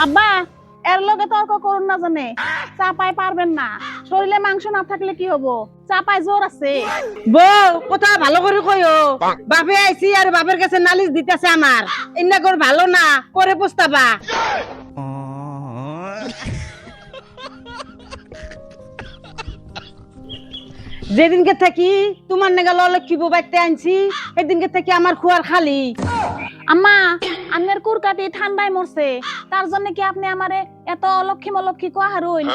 আব্বা এর লগে তর্ক করুন না জানে চাপাই পারবেন না শরীরে মাংস না থাকলে কি হবো চাপাই জোর আছে বউ কথা ভালো করে কইও বাপে আইছি আর বাপের কাছে নালিশ দিতেছে আমার ইন্না কর ভালো না পরে পস্তাবা যেদিনকে থাকি তোমার নেগা লক্ষ্মী বউ বাইতে আনছি সেদিনকে থাকি আমার খুয়ার খালি আম্মা আপনার কুরকাটি ঠান্ডায় মরছে তার জন্য কি আপনি আমারে এত অলক্ষী কোয়া হারুন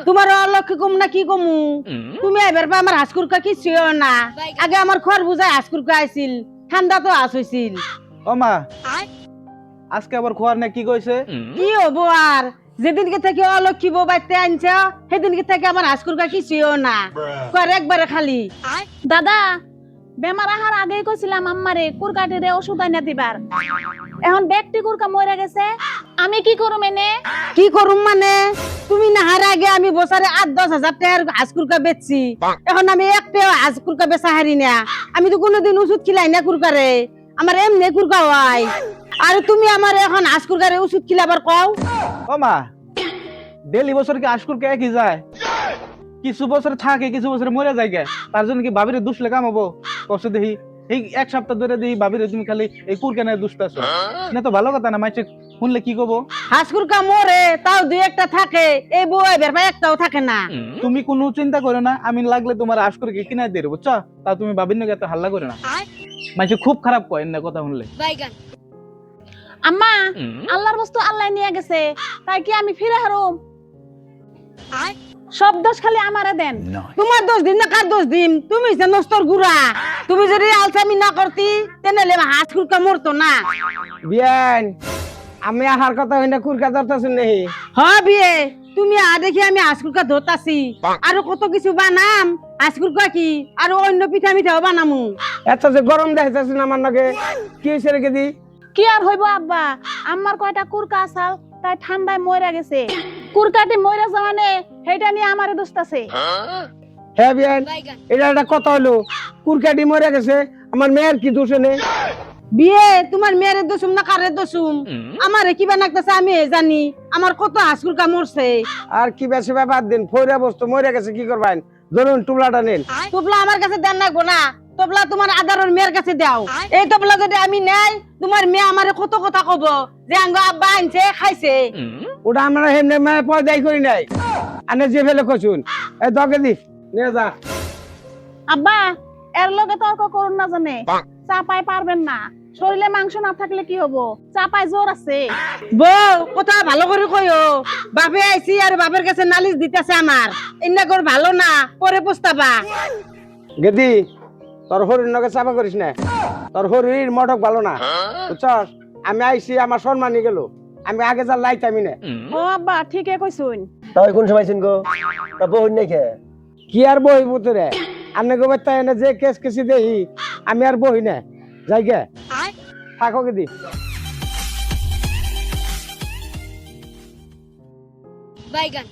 তোমার অলক্ষ্মী কম না কি কমু তুমি এবার পা আমার হাসকুরকা কি ছিল না আগে আমার খর বুঝায় হাসকুরকা আইছিল ঠান্ডা তো আস হইছিল ও মা আজকে আবার খোয়ার না কি কইছে কি হবো আর যেদিনকে থেকে অলক্ষ্মী বউ বাইতে আনছ সেদিনকে থেকে আমার হাসকুরকা কি ছিল না কর একবারে খালি দাদা বেমার আহার আগেই কইছিলাম আম্মারে কুরকাটিরে ওষুধ আইনা দিবার এখন ব্যক্তি কুরকা মরে গেছে আমি কি করুম এনে কি করুম মানে তুমি না হার আগে আমি বছরে 8-10 হাজার টাকার হাসকুরকা বেচছি এখন আমি একটা হাসকুরকা বেচা হারি না আমি তো কোনোদিন ওষুধ খিলাই না কুরকারে আমার এমনি কুরকা হয় আর তুমি আমার এখন হাসকুরকারে ওষুধ খিলাবার কও ও মা ডেলি বছর কি আশকুর কে কি যায় কিছু বছর থাকে কিছু বছর মরে যায় গে তার জন্য কি ভাবিরে দুষ লেখাম হবো কষ্ট দেখি এই এক সপ্তাহ ধরে দেখি ভাবিরে তুমি খালি এই কুরকানে দুষতাছ না তো ভালো কথা না মাইছে শুনলে কি কব হাসকুরকা মরে তাও দুই একটা থাকে এই বউ এবার ভাই একটাও থাকে না তুমি কোনো চিন্তা করো না আমি লাগলে তোমার আশকুরকে কিনা দিয়ে দেবো বুঝছো তা তুমি ভাবির নাকি এত হাল্লা করে না মাইছে খুব খারাপ কয় না কথা শুনলে আম্মা আল্লাহর বস্তু আল্লাহ নিয়ে গেছে তাই কি আমি ফিরে হারুম সব দোষ খালি আমারে দেন তোমার দোষ দিন না কার দোষ দিন তুমি যে নষ্টর গুড়া তুমি যদি আলসামি না করতি তেনালে হাসকুরকা মরতো না বিয়ান আমি আহার কথা হইনা কুরকা ধরতাছ নেহি হ্যাঁ বিয়ে তুমি দেখি আমি হাসকুরকা ধরতাছি আর কত কিছু বানাম হাসকুরকা কি আর অন্য পিঠা মিঠাও বানামু এত যে গরম দেখাইতাছ না আমার নাকি কি হইছে রে গেদি কি আর হইব আব্বা আমার কয়টা কুরকা আসাল তাই ঠান্ডায় মরে গেছে কুরকাটি মরে যাওয়ানে হেটা নিয়ে আমারে দোস্তাছে হ্যাঁ বিয়ান এটা একটা কথা হলো কুরকাটি মরে গেছে আমার মেয়ের কি দোষ নেই বিয়ে তোমার মেয়ের দোষুম না কারে দোষুম আমারে কি বানাইতেছে আমি জানি আমার কত হাসকুরকা মরছে আর কি বেশি ব্যাপার দিন ফইরা বস্তু মরে গেছে কি করবেন ধরুন টুবলাটা নেন তোবলা আমার কাছে দেন লাগবো না তোবলা তোমার আদারের মেয়ের কাছে দাও এই তোবলা যদি আমি নেই তোমার মেয়ে আমারে কত কথা কব যে আঙ্গ আব্বা আনছে খাইছে ওটা আমরা হেমনে মেয়ে পয়দাই করি নাই আনে যে ফেলে কছুন এই দকে দি নিয়ে যা আব্বা এর লগে তর্ক করুন না জানে চাপাই পারবেন না শরীরে মাংস না থাকলে কি হবো চাপাই জোর আছে বউ কথা ভালো করে কইও বাপে আইছি আর বাপের কাছে নালিশ দিতেছে আমার ইন্না কর ভালো না পরে পস্তাবা গেদি তোর হরির নগে চাপা করিস না তোর হরির মটক ভালো না বুঝছস আমি আইছি আমার সম্মানি গেল আমি আগে যা লাইতামি না ও আব্বা ঠিকই কইছুন তাই কোন সময় গো তা বহু নাই খে কি আর বই বুতরে আপনি গো বাচ্চা এনে যে কেস কেসি দেই আমি আর বই না যাই গে থাকো গেদি বাইগান